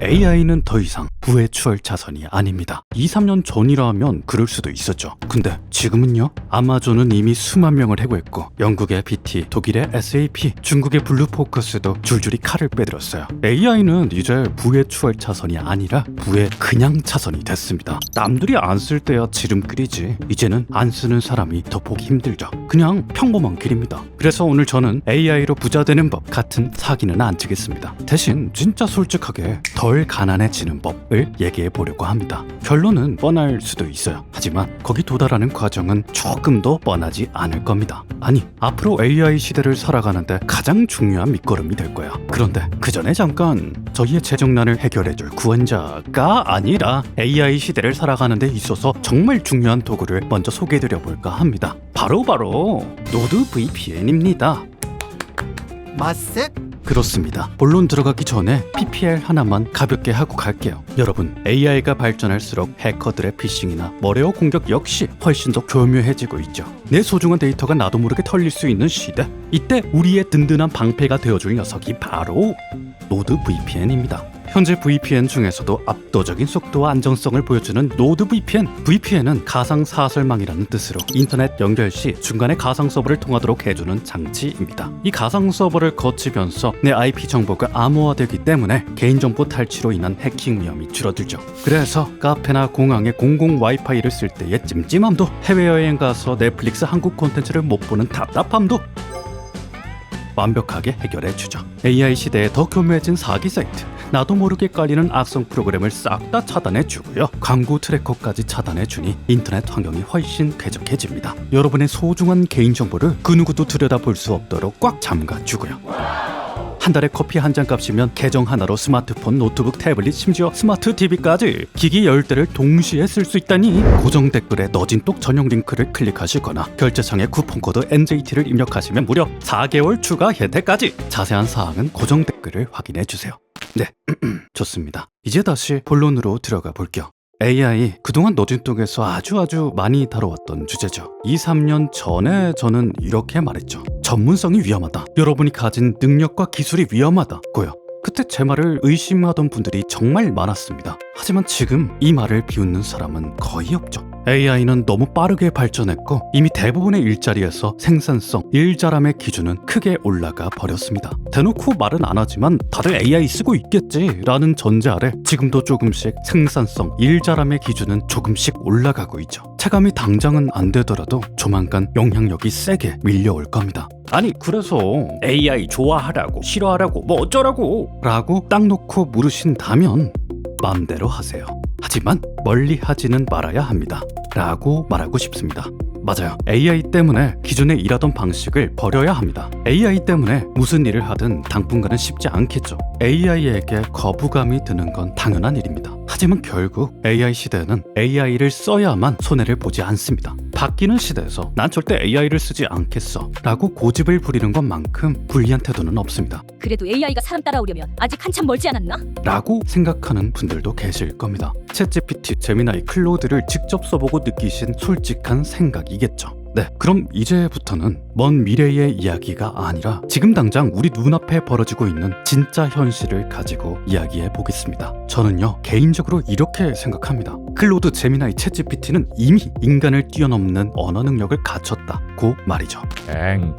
AI는 더 이상 부의 추월 차선이 아닙니다. 2, 3년 전이라면 그럴 수도 있었죠. 근데 지금은요? 아마존은 이미 수만 명을 해고했고 영국의 BT, 독일의 SAP, 중국의 블루포커스도 줄줄이 칼을 빼들었어요. AI는 이제 부의 추월 차선이 아니라 부의 그냥 차선이 됐습니다. 남들이 안 쓸 때야 지름길이지 이제는 안 쓰는 사람이 더 보기 힘들죠. 그냥 평범한 길입니다. 그래서 오늘 저는 AI로 부자 되는 법 같은 사기는 안 치겠습니다. 대신 진짜 솔직하게 덜 가난해지는 법을 얘기해 보려고 합니다. 결론은 뻔할 수도 있어요. 하지만 거기 도달하는 과정은 조금 더 뻔하지 않을 겁니다. 아니, 앞으로 AI 시대를 살아가는데 가장 중요한 밑거름이 될 거야. 그런데 그 전에 잠깐 저희의 재정난을 해결해줄 구원자가 아니라 AI 시대를 살아가는 데 있어서 정말 중요한 도구를 먼저 소개해드려 볼까 합니다. 바로 노드VPN입니다. 맛색? 그렇습니다. 본론 들어가기 전에 PPL 하나만 가볍게 하고 갈게요. 여러분, AI가 발전할수록 해커들의 피싱이나 머레어 공격 역시 훨씬 더 교묘해지고 있죠. 내 소중한 데이터가 나도 모르게 털릴 수 있는 시대. 이때 우리의 든든한 방패가 되어줄 녀석이 바로 노드VPN입니다. 현재 VPN 중에서도 압도적인 속도와 안정성을 보여주는 노드VPN. VPN은 가상사설망이라는 뜻으로 인터넷 연결 시 중간에 가상 서버를 통하도록 해주는 장치입니다. 이 가상 서버를 거치면서 내 IP 정보가 암호화되기 때문에 개인정보 탈취로 인한 해킹 위험이 줄어들죠. 그래서 카페나 공항에 공공 와이파이를 쓸 때의 찜찜함도, 해외여행 가서 넷플릭스 한국 콘텐츠를 못 보는 답답함도 완벽하게 해결해주죠. AI 시대에 더 교묘해진 사기 사이트, 나도 모르게 깔리는 악성 프로그램을 싹 다 차단해주고요. 광고 트래커까지 차단해주니 인터넷 환경이 훨씬 쾌적해집니다. 여러분의 소중한 개인정보를 그 누구도 들여다볼 수 없도록 꽉 잠가주고요. 한 달에 커피 한 잔 값이면 계정 하나로 스마트폰, 노트북, 태블릿, 심지어 스마트 TV까지 기기 10대를 동시에 쓸 수 있다니. 고정 댓글에 너진똑 전용 링크를 클릭하시거나 결제창에 쿠폰코드 NJT를 입력하시면 무려 4개월 추가 혜택까지. 자세한 사항은 고정 댓글을 확인해주세요. 네, 좋습니다. 이제 다시 본론으로 들어가 볼게요. AI, 그동안 너진똑에서 아주 많이 다뤄왔던 주제죠. 2, 3년 전에 저는 이렇게 말했죠. 전문성이 위험하다. 여러분이 가진 능력과 기술이 위험하다고요. 그때 제 말을 의심하던 분들이 정말 많았습니다. 하지만 지금 이 말을 비웃는 사람은 거의 없죠. AI는 너무 빠르게 발전했고 이미 대부분의 일자리에서 생산성, 일 잘함의 기준은 크게 올라가 버렸습니다. 대놓고 말은 안 하지만 다들 AI 쓰고 있겠지라는 전제 아래 지금도 조금씩 생산성, 일 잘함의 기준은 조금씩 올라가고 있죠. 체감이 당장은 안 되더라도 조만간 영향력이 세게 밀려올 겁니다. 아니, 그래서 AI 좋아하라고, 싫어하라고, 뭐 어쩌라고 라고 딱 놓고 물으신다면 마음대로 하세요. 하지만 멀리 하지는 말아야 합니다 라고 말하고 싶습니다. 맞아요. AI 때문에 기존에 일하던 방식을 버려야 합니다. AI 때문에 무슨 일을 하든 당분간은 쉽지 않겠죠. AI에게 거부감이 드는 건 당연한 일입니다. 하지만 결국 AI 시대에는 AI를 써야만 손해를 보지 않습니다. 바뀌는 시대에서 난 절대 AI를 쓰지 않겠어 라고 고집을 부리는 것만큼 불리한 태도는 없습니다. 그래도 AI가 사람 따라오려면 아직 한참 멀지 않았나? 라고 생각하는 분들도 계실 겁니다. 챗GPT, 제미나이, 클로드를 직접 써보고 느끼신 솔직한 생각이겠죠. 네, 그럼 이제부터는 먼 미래의 이야기가 아니라 지금 당장 우리 눈앞에 벌어지고 있는 진짜 현실을 가지고 이야기해 보겠습니다. 저는요, 개인적으로 이렇게 생각합니다. 클로드, 제미나이, 챗GPT는 이미 인간을 뛰어넘는 언어 능력을 갖췄다고 말이죠.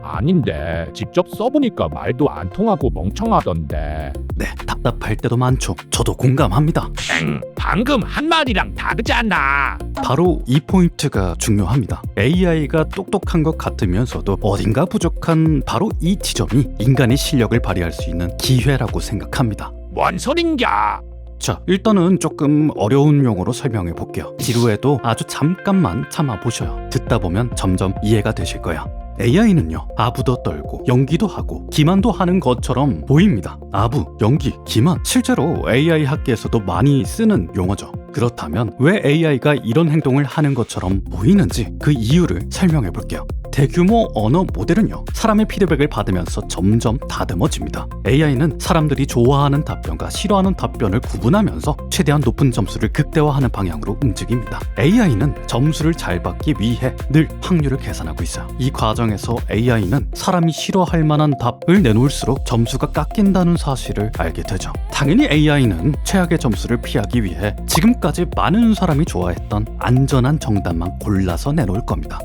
아닌데 직접 써보니까 말도 안 통하고 멍청하던데. 네, 답답할 때도 많죠. 저도 공감합니다. 방금 한 말이랑 다르잖아. 바로 이 포인트가 중요합니다. AI가 똑똑한 것 같으면서도 어딘가 부족한 바로 이 지점이 인간의 실력을 발휘할 수 있는 기회라고 생각합니다. 뭔 소린겨? 자, 일단은 조금 어려운 용어로 설명해 볼게요. 지루해도 아주 잠깐만 참아보셔요. 듣다 보면 점점 이해가 되실 거야. AI는요, 아부도 떨고 연기도 하고 기만도 하는 것처럼 보입니다. 아부, 연기, 기만, 실제로 AI 학계에서도 많이 쓰는 용어죠. 그렇다면 왜 AI가 이런 행동을 하는 것처럼 보이는지 그 이유를 설명해 볼게요. 대규모 언어 모델은요, 사람의 피드백을 받으면서 점점 다듬어집니다. AI는 사람들이 좋아하는 답변과 싫어하는 답변을 구분하면서 최대한 높은 점수를 극대화하는 방향으로 움직입니다. AI는 점수를 잘 받기 위해 늘 확률을 계산하고 있어요. 이 과정에서 AI는 사람이 싫어할 만한 답을 내놓을수록 점수가 깎인다는 사실을 알게 되죠. 당연히 AI는 최악의 점수를 피하기 위해 지금까지 많은 사람이 좋아했던 안전한 정답만 골라서 내놓을 겁니다.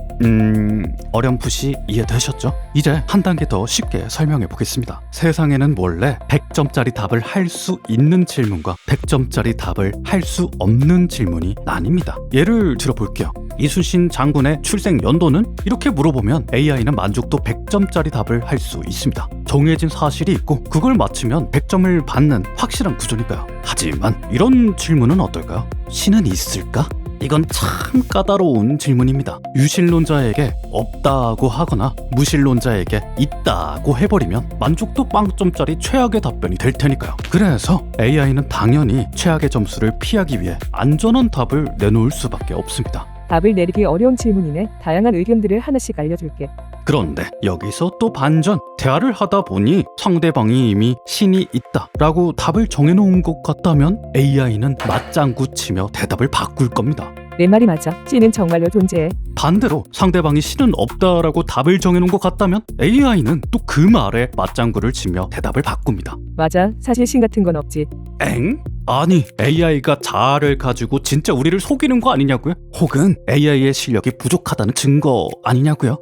어렴풋이 이해되셨죠? 이제 한 단계 더 쉽게 설명해 보겠습니다. 세상에는 원래 100점짜리 답을 할 수 있는 질문과 100점짜리 답을 할 수 없는 질문이 나뉩니다. 예를 들어볼게요. 이순신 장군의 출생 연도는? 이렇게 물어보면 AI는 만족도 100점짜리 답을 할 수 있습니다. 정해진 사실이 있고 그걸 맞히면 100점을 받는 확실한 구조니까요. 하지만 이런 질문은 어떨까요? 신은 있을까? 이건 참 까다로운 질문입니다. 유실론자에게 없다고 하거나 무실론자에게 있다고 해버리면 만족도 0점짜리 최악의 답변이 될 테니까요. 그래서 AI는 당연히 최악의 점수를 피하기 위해 안전한 답을 내놓을 수밖에 없습니다. 답을 내리기 어려운 질문이네. 다양한 의견들을 하나씩 알려줄게. 그런데 여기서 또 반전. 대화를 하다 보니 상대방이 이미 신이 있다라고 답을 정해놓은 것 같다면 AI는 맞장구 치며 대답을 바꿀 겁니다. 내 말이 맞아. 신은 정말로 존재해. 반대로 상대방이 신은 없다라고 답을 정해놓은 것 같다면 AI는 또 그 말에 맞장구를 치며 대답을 바꿉니다. 맞아. 사실 신 같은 건 없지. 엥? 아니, AI가 자아를 가지고 진짜 우리를 속이는 거 아니냐고요? 혹은 AI의 실력이 부족하다는 증거 아니냐고요?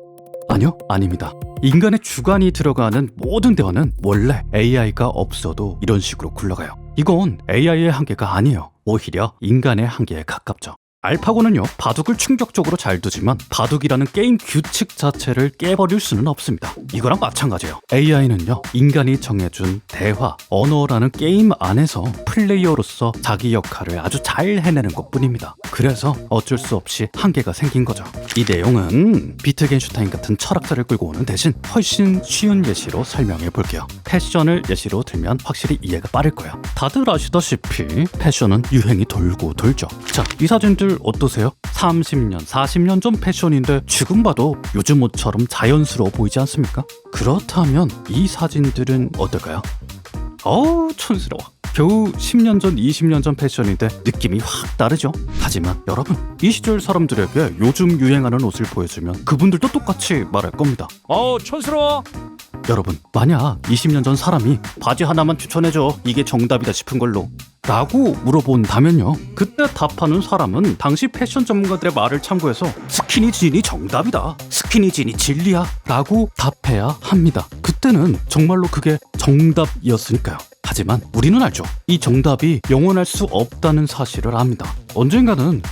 아니요, 아닙니다. 인간의 주관이 들어가는 모든 대화는 원래 AI가 없어도 이런 식으로 굴러가요. 이건 AI의 한계가 아니에요. 오히려 인간의 한계에 가깝죠. 알파고는요, 바둑을 충격적으로 잘 두지만 바둑이라는 게임 규칙 자체를 깨버릴 수는 없습니다. 이거랑 마찬가지예요. AI는요, 인간이 정해준 대화, 언어라는 게임 안에서 플레이어로서 자기 역할을 아주 잘 해내는 것뿐입니다. 그래서 어쩔 수 없이 한계가 생긴 거죠. 이 내용은 비트겐슈타인 같은 철학자를 끌고 오는 대신 훨씬 쉬운 예시로 설명해 볼게요. 패션을 예시로 들면 확실히 이해가 빠를 거예요. 다들 아시다시피 패션은 유행이 돌고 돌죠. 자, 이 사진들 어떠세요? 30년, 40년 전 패션인데 지금 봐도 요즘 옷처럼 자연스러워 보이지 않습니까? 그렇다면 이 사진들은 어떨까요? 촌스러워. 겨우 10년 전, 20년 전 패션인데 느낌이 확 다르죠? 하지만 여러분, 이 시절 사람들에게 요즘 유행하는 옷을 보여주면 그분들도 똑같이 말할 겁니다. 촌스러워. 여러분, 만약 20년 전 사람이 바지 하나만 추천해줘, 이게 정답이다 싶은 걸로 라고 물어본다면요, 그때 답하는 사람은 당시 패션 전문가들의 말을 참고해서 스키니진이 정답이다, 스키니진이 진리야 라고 답해야 합니다. 그때는 정말로 그게 정답이었으니까요. 하지만 우리는 알죠. 이 정답이 영원할 수 없다는 사실을 압니다. 언젠가는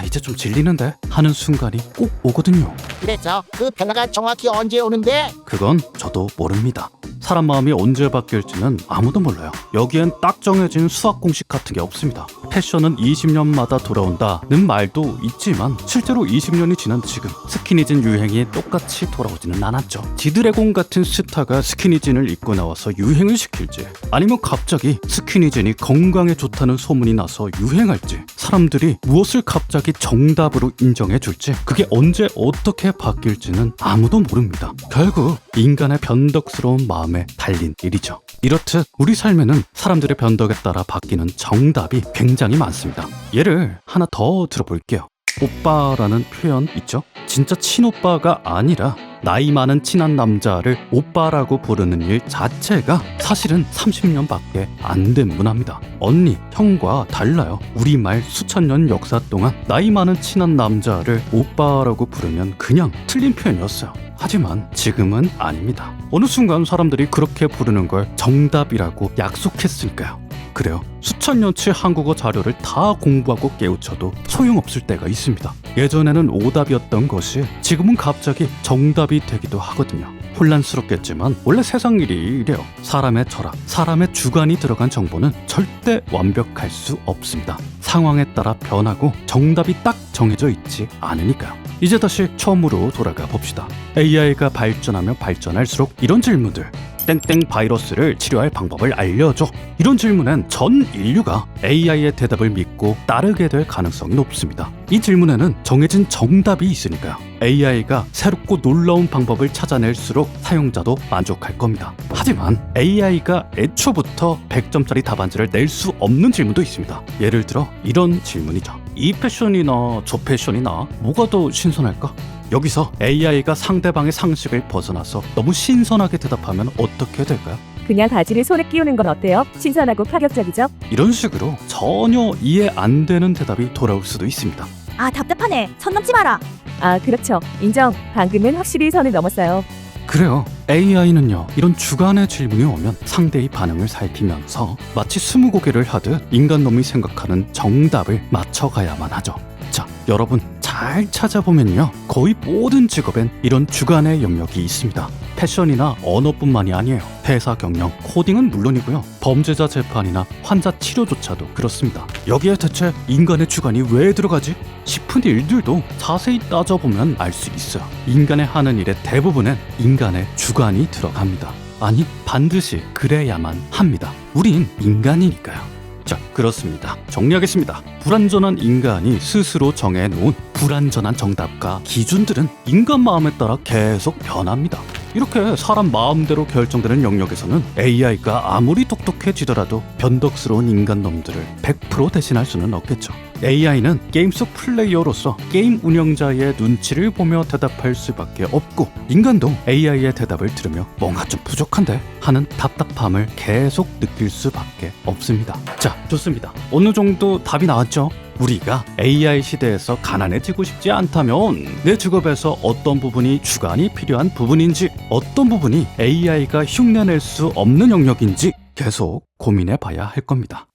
이제 좀 질리는데 하는 순간이 꼭 오거든요. 그래서 그 변화가 정확히 언제 오는데? 그건 저도 모릅니다. 사람 마음이 언제 바뀔지는 아무도 몰라요. 여기엔 딱 정해진 수학 공식 같은 게 없습니다. 패션은 20년마다 돌아온다는 말도 있지만 실제로 20년이 지난 지금 스키니진 유행이 똑같이 돌아오지는 않았죠. 지드래곤 같은 스타가 스키니진을 입고 나와서 유행을 시킬지, 아니면 갑자기 스키니진이 건강에 좋다는 소문이 나서 유행할지, 사람들이 무엇을 갑자기 정답으로 인정해 줄지, 그게 언제 어떻게 바뀔지는 아무도 모릅니다. 결국 인간의 변덕스러운 마음에 달린 일이죠. 이렇듯 우리 삶에는 사람들의 변덕에 따라 바뀌는 정답이 굉장히 많습니다. 예를 하나 더 들어볼게요. 오빠라는 표현 있죠? 진짜 친오빠가 아니라 나이 많은 친한 남자를 오빠라고 부르는 일 자체가 사실은 30년밖에 안 된 문화입니다. 언니, 형과 달라요. 우리말 수천 년 역사 동안 나이 많은 친한 남자를 오빠라고 부르면 그냥 틀린 표현이었어요. 하지만 지금은 아닙니다. 어느 순간 사람들이 그렇게 부르는 걸 정답이라고 약속했으니까요. 그래요. 수천 년치 한국어 자료를 다 공부하고 깨우쳐도 소용없을 때가 있습니다. 예전에는 오답이었던 것이 지금은 갑자기 정답이 되기도 하거든요. 혼란스럽겠지만 원래 세상 일이 이래요. 사람의 철학, 사람의 주관이 들어간 정보는 절대 완벽할 수 없습니다. 상황에 따라 변하고 정답이 딱 정해져 있지 않으니까요. 이제 다시 처음으로 돌아가 봅시다. AI가 발전하면 발전할수록 이런 질문들, 땡땡 바이러스를 치료할 방법을 알려줘. 이런 질문엔 전 인류가 AI의 대답을 믿고 따르게 될 가능성이 높습니다. 이 질문에는 정해진 정답이 있으니까요. AI가 새롭고 놀라운 방법을 찾아낼수록 사용자도 만족할 겁니다. 하지만 AI가 애초부터 100점짜리 답안지를 낼 수 없는 질문도 있습니다. 예를 들어 이런 질문이죠. 이 패션이나 저 패션이나 뭐가 더 신선할까? 여기서 AI가 상대방의 상식을 벗어나서 너무 신선하게 대답하면 어떻게 될까요? 그냥 바지를 손에 끼우는 건 어때요? 신선하고 파격적이죠? 이런 식으로 전혀 이해 안 되는 대답이 돌아올 수도 있습니다. 아 답답하네. 선 넘지 마라. 아, 그렇죠. 인정. 방금은 확실히 선을 넘었어요. 그래요. AI는요, 이런 주관의 질문이 오면 상대의 반응을 살피면서 마치 스무고개를 하듯 인간놈이 생각하는 정답을 맞춰가야만 하죠. 자, 여러분 잘 찾아보면요, 거의 모든 직업엔 이런 주관의 영역이 있습니다. 패션이나 언어뿐만이 아니에요. 회사 경영, 코딩은 물론이고요. 범죄자 재판이나 환자 치료조차도 그렇습니다. 여기에 대체 인간의 주관이 왜 들어가지? 싶은 일들도 자세히 따져보면 알 수 있어요. 인간의 하는 일의 대부분엔 인간의 주관이 들어갑니다. 아니, 반드시 그래야만 합니다. 우린 인간이니까요. 자, 그렇습니다. 정리하겠습니다. 불완전한 인간이 스스로 정해놓은 불완전한 정답과 기준들은 인간 마음에 따라 계속 변합니다. 이렇게 사람 마음대로 결정되는 영역에서는 AI가 아무리 똑똑해지더라도 변덕스러운 인간놈들을 100% 대신할 수는 없겠죠. AI는 게임 속 플레이어로서 게임 운영자의 눈치를 보며 대답할 수밖에 없고, 인간도 AI의 대답을 들으며 뭔가 좀 부족한데 하는 답답함을 계속 느낄 수밖에 없습니다. 자, 좋습니다. 어느 정도 답이 나왔죠? 우리가 AI 시대에서 가난해지고 싶지 않다면 내 직업에서 어떤 부분이 주관이 필요한 부분인지, 어떤 부분이 AI가 흉내낼 수 없는 영역인지 계속 고민해 봐야 할 겁니다.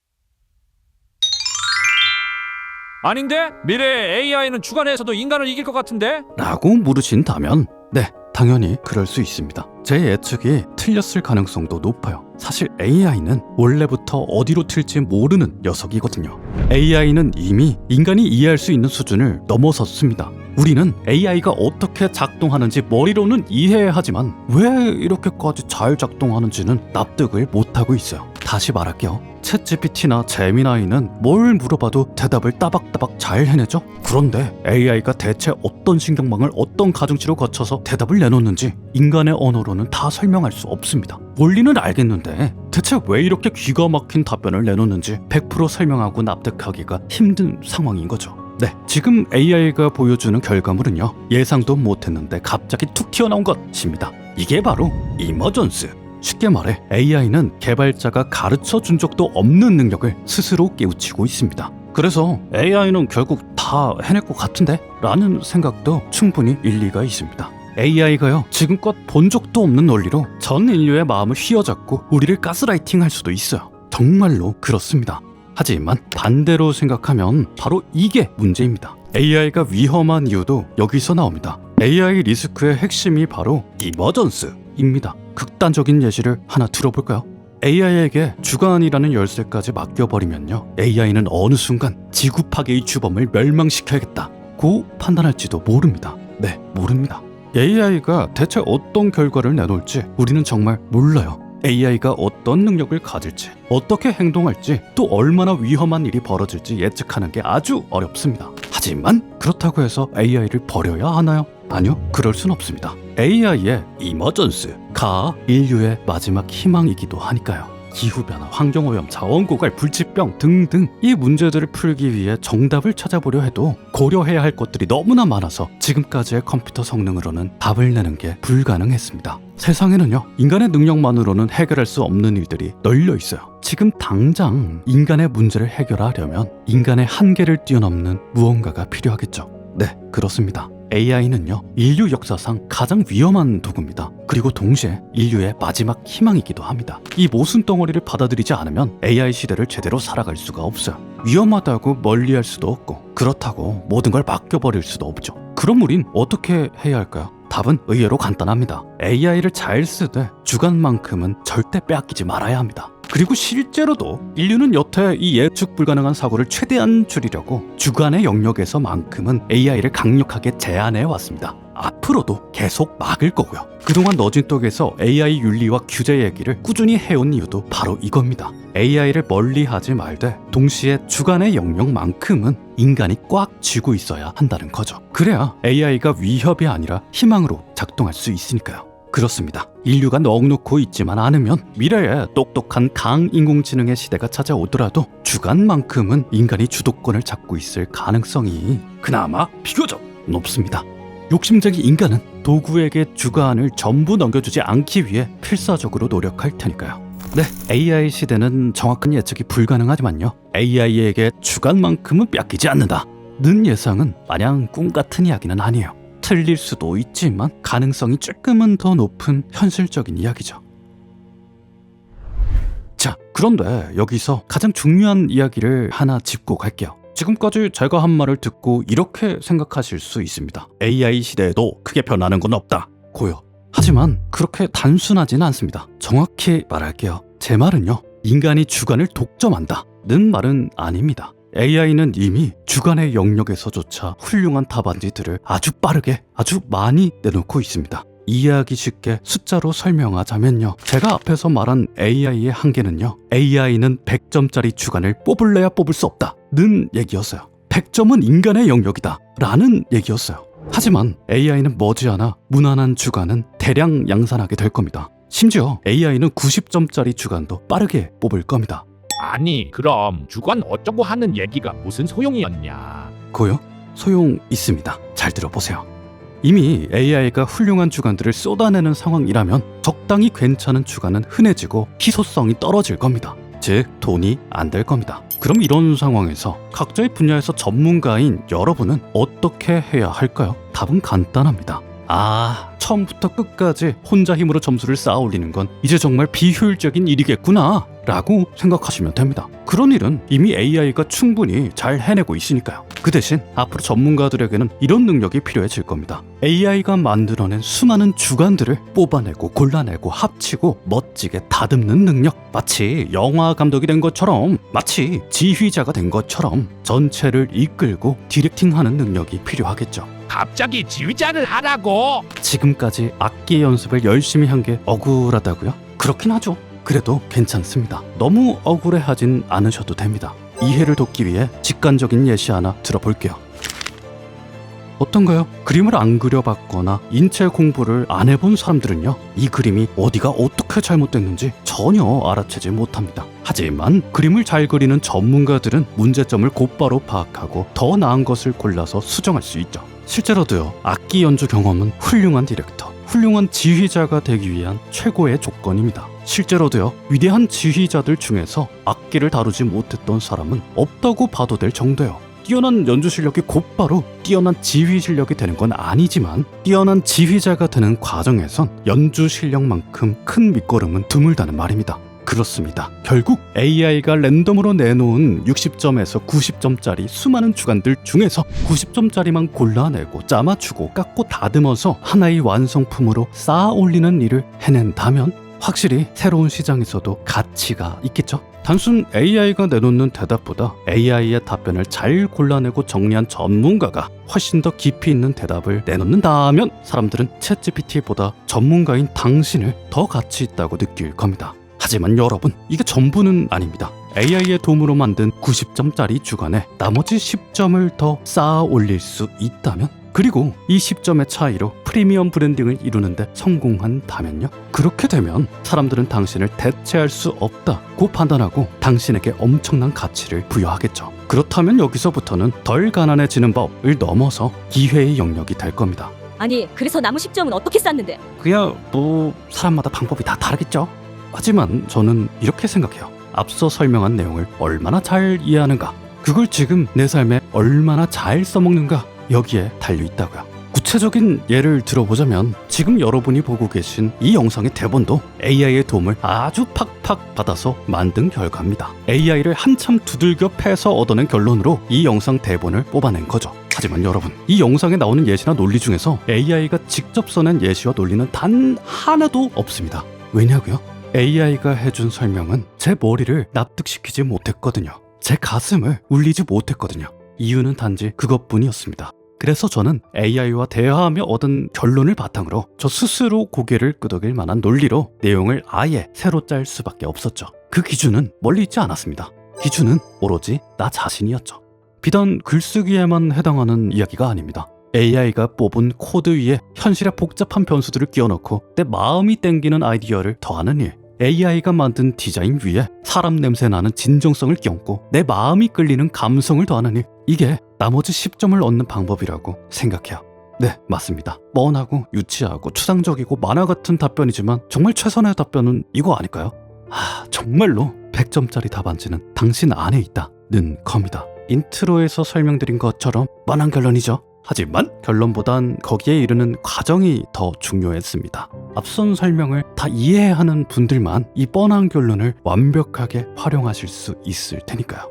아닌데? 미래의 AI는 주관에서도 인간을 이길 것 같은데? 라고 물으신다면, 네, 당연히 그럴 수 있습니다. 제 예측이 틀렸을 가능성도 높아요. 사실 AI는 원래부터 어디로 튈지 모르는 녀석이거든요. AI는 이미 인간이 이해할 수 있는 수준을 넘어섰습니다. 우리는 AI가 어떻게 작동하는지 머리로는 이해하지만 왜 이렇게까지 잘 작동하는지는 납득을 못하고 있어요. 다시 말할게요. 챗GPT나 제미나이는 뭘 물어봐도 대답을 따박따박 잘 해내죠? 그런데 AI가 대체 어떤 신경망을 어떤 가중치로 거쳐서 대답을 내놓는지 인간의 언어로는 다 설명할 수 없습니다. 원리는 알겠는데 대체 왜 이렇게 기가 막힌 답변을 내놓는지 100% 설명하고 납득하기가 힘든 상황인 거죠. 네, 지금 AI가 보여주는 결과물은요, 예상도 못했는데 갑자기 툭 튀어나온 것입니다. 이게 바로 이머전스. 쉽게 말해 AI는 개발자가 가르쳐 준 적도 없는 능력을 스스로 깨우치고 있습니다. 그래서 AI는 결국 다 해낼 것 같은데? 라는 생각도 충분히 일리가 있습니다. AI가요, 지금껏 본 적도 없는 논리로 전 인류의 마음을 휘어잡고 우리를 가스라이팅 할 수도 있어요. 정말로 그렇습니다. 하지만 반대로 생각하면 바로 이게 문제입니다. AI가 위험한 이유도 여기서 나옵니다. AI 리스크의 핵심이 바로 이머전스입니다. 극단적인 예시를 하나 들어볼까요? AI에게 주관이라는 열쇠까지 맡겨버리면요, AI는 어느 순간 지구 파괴의 주범을 멸망시켜야겠다고 판단할지도 모릅니다. 네, 모릅니다. AI가 대체 어떤 결과를 내놓을지 우리는 정말 몰라요. AI가 어떤 능력을 가질지, 어떻게 행동할지, 또 얼마나 위험한 일이 벌어질지 예측하는 게 아주 어렵습니다. 하지만 그렇다고 해서 AI를 버려야 하나요? 아니요, 그럴 순 없습니다. AI의 이머전스가 인류의 마지막 희망이기도 하니까요. 기후변화, 환경오염, 자원고갈, 불치병 등등 이 문제들을 풀기 위해 정답을 찾아보려 해도 고려해야 할 것들이 너무나 많아서 지금까지의 컴퓨터 성능으로는 답을 내는 게 불가능했습니다. 세상에는요, 인간의 능력만으로는 해결할 수 없는 일들이 널려 있어요. 지금 당장 인간의 문제를 해결하려면 인간의 한계를 뛰어넘는 무언가가 필요하겠죠. 네, 그렇습니다. AI는요, 인류 역사상 가장 위험한 도구입니다. 그리고 동시에 인류의 마지막 희망이기도 합니다. 이 모순덩어리를 받아들이지 않으면 AI 시대를 제대로 살아갈 수가 없어요. 위험하다고 멀리할 수도 없고, 그렇다고 모든 걸 맡겨버릴 수도 없죠. 그럼 우린 어떻게 해야 할까요? 답은 의외로 간단합니다. AI를 잘 쓰되 주관만큼은 절대 빼앗기지 말아야 합니다. 그리고 실제로도 인류는 여태 이 예측 불가능한 사고를 최대한 줄이려고 주관의 영역에서만큼은 AI를 강력하게 제한해 왔습니다. 앞으로도 계속 막을 거고요. 그동안 너진독에서 AI 윤리와 규제 얘기를 꾸준히 해온 이유도 바로 이겁니다. AI를 멀리하지 말되 동시에 주관의 영역만큼은 인간이 꽉 쥐고 있어야 한다는 거죠. 그래야 AI가 위협이 아니라 희망으로 작동할 수 있으니까요. 그렇습니다. 인류가 넉넉고 있지만 않으면 미래에 똑똑한 강인공지능의 시대가 찾아오더라도 주관만큼은 인간이 주도권을 잡고 있을 가능성이 그나마 비교적 높습니다. 욕심쟁이 인간은 도구에게 주관을 전부 넘겨주지 않기 위해 필사적으로 노력할 테니까요. 네, AI 시대는 정확한 예측이 불가능하지만요. AI에게 주관만큼은 뺏기지 않는다는 예상은 마냥 꿈 같은 이야기는 아니에요. 틀릴 수도 있지만 가능성이 조금은 더 높은 현실적인 이야기죠. 자, 그런데 여기서 가장 중요한 이야기를 하나 짚고 갈게요. 지금까지 제가 한 말을 듣고 이렇게 생각하실 수 있습니다. AI 시대에도 크게 변하는 건 없다. 고요. 하지만 그렇게 단순하진 않습니다. 정확히 말할게요. 제 말은요, 인간이 주관을 독점한다는 말은 아닙니다. AI는 이미 주관의 영역에서조차 훌륭한 답안지들을 아주 빠르게 아주 많이 내놓고 있습니다. 이해하기 쉽게 숫자로 설명하자면요, 제가 앞에서 말한 AI의 한계는요, AI는 100점짜리 주관을 뽑을래야 뽑을 수 없다는 얘기였어요. 100점은 인간의 영역이다 라는 얘기였어요. 하지만 AI는 머지않아 무난한 주관은 대량 양산하게 될 겁니다. 심지어 AI는 90점짜리 주관도 빠르게 뽑을 겁니다. 아니 그럼 주관 어쩌고 하는 얘기가 무슨 소용이었냐? 고요? 소용 있습니다. 잘 들어보세요. 이미 AI가 훌륭한 주관들을 쏟아내는 상황이라면 적당히 괜찮은 주관은 흔해지고 희소성이 떨어질 겁니다. 즉 돈이 안 될 겁니다. 그럼 이런 상황에서 각자의 분야에서 전문가인 여러분은 어떻게 해야 할까요? 답은 간단합니다. 처음부터 끝까지 혼자 힘으로 점수를 쌓아 올리는 건 이제 정말 비효율적인 일이겠구나 라고 생각하시면 됩니다. 그런 일은 이미 AI가 충분히 잘 해내고 있으니까요. 그 대신 앞으로 전문가들에게는 이런 능력이 필요해질 겁니다. AI가 만들어낸 수많은 주관들을 뽑아내고 골라내고 합치고 멋지게 다듬는 능력, 마치 영화 감독이 된 것처럼, 마치 지휘자가 된 것처럼 전체를 이끌고 디렉팅하는 능력이 필요하겠죠. 갑자기 지휘자를 하라고? 지금까지 악기 연습을 열심히 한 게 억울하다고요? 그렇긴 하죠. 그래도 괜찮습니다. 너무 억울해하진 않으셔도 됩니다. 이해를 돕기 위해 직관적인 예시 하나 들어볼게요. 어떤가요? 그림을 안 그려봤거나 인체 공부를 안 해본 사람들은요, 이 그림이 어디가 어떻게 잘못됐는지 전혀 알아채지 못합니다. 하지만 그림을 잘 그리는 전문가들은 문제점을 곧바로 파악하고 더 나은 것을 골라서 수정할 수 있죠. 실제로도요, 악기 연주 경험은 훌륭한 디렉터, 훌륭한 지휘자가 되기 위한 최고의 조건입니다. 실제로도요, 위대한 지휘자들 중에서 악기를 다루지 못했던 사람은 없다고 봐도 될 정도예요. 뛰어난 연주 실력이 곧바로 뛰어난 지휘 실력이 되는 건 아니지만, 뛰어난 지휘자가 되는 과정에선 연주 실력만큼 큰 밑거름은 드물다는 말입니다. 그렇습니다. 결국 AI가 랜덤으로 내놓은 60점에서 90점짜리 수많은 주관들 중에서 90점짜리만 골라내고 짜맞추고 깎고 다듬어서 하나의 완성품으로 쌓아 올리는 일을 해낸다면 확실히 새로운 시장에서도 가치가 있겠죠. 단순 AI가 내놓는 대답보다 AI의 답변을 잘 골라내고 정리한 전문가가 훨씬 더 깊이 있는 대답을 내놓는다면 사람들은 챗GPT보다 전문가인 당신을 더 가치 있다고 느낄 겁니다. 하지만 여러분, 이게 전부는 아닙니다. AI의 도움으로 만든 90점짜리 주관에 나머지 10점을 더 쌓아 올릴 수 있다면, 그리고 이 10점의 차이로 프리미엄 브랜딩을 이루는데 성공한다면요, 그렇게 되면 사람들은 당신을 대체할 수 없다고 판단하고 당신에게 엄청난 가치를 부여하겠죠. 그렇다면 여기서부터는 덜 가난해지는 법을 넘어서 기회의 영역이 될 겁니다. 아니, 그래서 나무 10점은 어떻게 쌓는데? 그야 사람마다 방법이 다 다르겠죠. 하지만 저는 이렇게 생각해요. 앞서 설명한 내용을 얼마나 잘 이해하는가, 그걸 지금 내 삶에 얼마나 잘 써먹는가, 여기에 달려있다고요. 구체적인 예를 들어보자면 지금 여러분이 보고 계신 이 영상의 대본도 AI의 도움을 아주 팍팍 받아서 만든 결과입니다. AI를 한참 두들겨 패서 얻어낸 결론으로 이 영상 대본을 뽑아낸 거죠. 하지만 여러분, 이 영상에 나오는 예시나 논리 중에서 AI가 직접 써낸 예시와 논리는 단 하나도 없습니다. 왜냐고요? AI가 해준 설명은 제 머리를 납득시키지 못했거든요. 제 가슴을 울리지 못했거든요. 이유는 단지 그것뿐이었습니다. 그래서 저는 AI와 대화하며 얻은 결론을 바탕으로 저 스스로 고개를 끄덕일 만한 논리로 내용을 아예 새로 짤 수밖에 없었죠. 그 기준은 멀리 있지 않았습니다. 기준은 오로지 나 자신이었죠. 비단 글쓰기에만 해당하는 이야기가 아닙니다. AI가 뽑은 코드 위에 현실의 복잡한 변수들을 끼워넣고 내 마음이 땡기는 아이디어를 더하는 일, AI가 만든 디자인 위에 사람 냄새 나는 진정성을 끼얹고 내 마음이 끌리는 감성을 더하는 일, 이게 나머지 10점을 얻는 방법이라고 생각해요. 네, 맞습니다. 뻔하고 유치하고 추상적이고 만화 같은 답변이지만 정말 최선의 답변은 이거 아닐까요? 정말로 100점짜리 답안지는 당신 안에 있다는 겁니다. 인트로에서 설명드린 것처럼 뻔한 결론이죠. 하지만 결론보단 거기에 이르는 과정이 더 중요했습니다. 앞선 설명을 다 이해하는 분들만 이 뻔한 결론을 완벽하게 활용하실 수 있을 테니까요.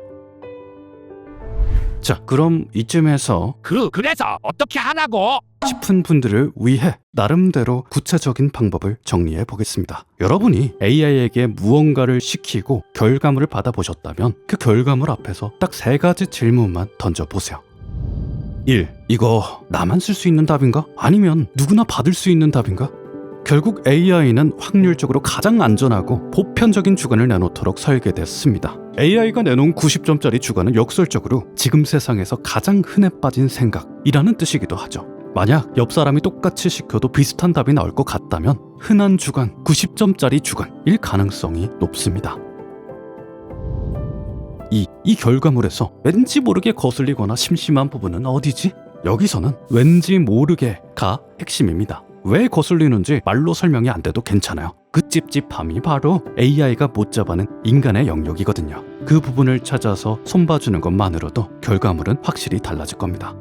자, 그럼 이쯤에서 그래서 어떻게 하라고? 싶은 분들을 위해 나름대로 구체적인 방법을 정리해 보겠습니다. 여러분이 AI에게 무언가를 시키고 결과물을 받아보셨다면 그 결과물 앞에서 딱 3가지 질문만 던져보세요. 1. 이거 나만 쓸 수 있는 답인가? 아니면 누구나 받을 수 있는 답인가? 결국 AI는 확률적으로 가장 안전하고 보편적인 주관을 내놓도록 설계됐습니다. AI가 내놓은 90점짜리 주관은 역설적으로 지금 세상에서 가장 흔해 빠진 생각이라는 뜻이기도 하죠. 만약 옆 사람이 똑같이 시켜도 비슷한 답이 나올 것 같다면 흔한 주관, 90점짜리 주관일 가능성이 높습니다. 이 결과물에서 왠지 모르게 거슬리거나 심심한 부분은 어디지? 여기서는 왠지 모르게가 핵심입니다. 왜 거슬리는지 말로 설명이 안 돼도 괜찮아요. 그 찝찝함이 바로 AI가 못 잡아낸 인간의 영역이거든요. 그 부분을 찾아서 손봐주는 것만으로도 결과물은 확실히 달라질 겁니다.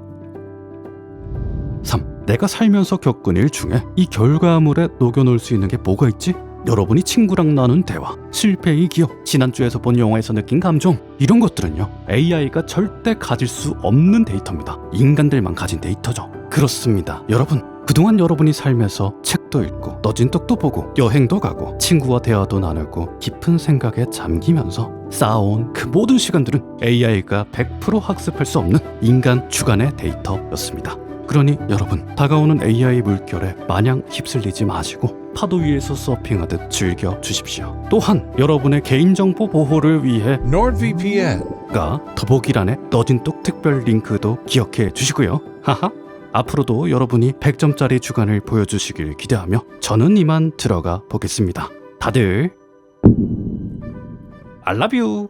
3. 내가 살면서 겪은 일 중에 이 결과물에 녹여놓을 수 있는 게 뭐가 있지? 여러분이 친구랑 나눈 대화, 실패의 기억, 지난주에서 본 영화에서 느낀 감정, 이런 것들은요 AI가 절대 가질 수 없는 데이터입니다. 인간들만 가진 데이터죠. 그렇습니다. 여러분, 그동안 여러분이 살면서 책도 읽고 떠진 떡도 보고 여행도 가고 친구와 대화도 나누고 깊은 생각에 잠기면서 쌓아온 그 모든 시간들은 AI가 100% 학습할 수 없는 인간 주관의 데이터였습니다. 그러니 여러분, 다가오는 AI 물결에 마냥 휩쓸리지 마시고 파도 위에서 서핑하듯 즐겨주십시오. 또한 여러분의 개인정보 보호를 위해 NordVPN 더보기란에 떠진 똑 특별 링크도 기억해 주시고요. 하하. 앞으로도 여러분이 100점짜리 주간을 보여주시길 기대하며 저는 이만 들어가 보겠습니다. 다들 I love you.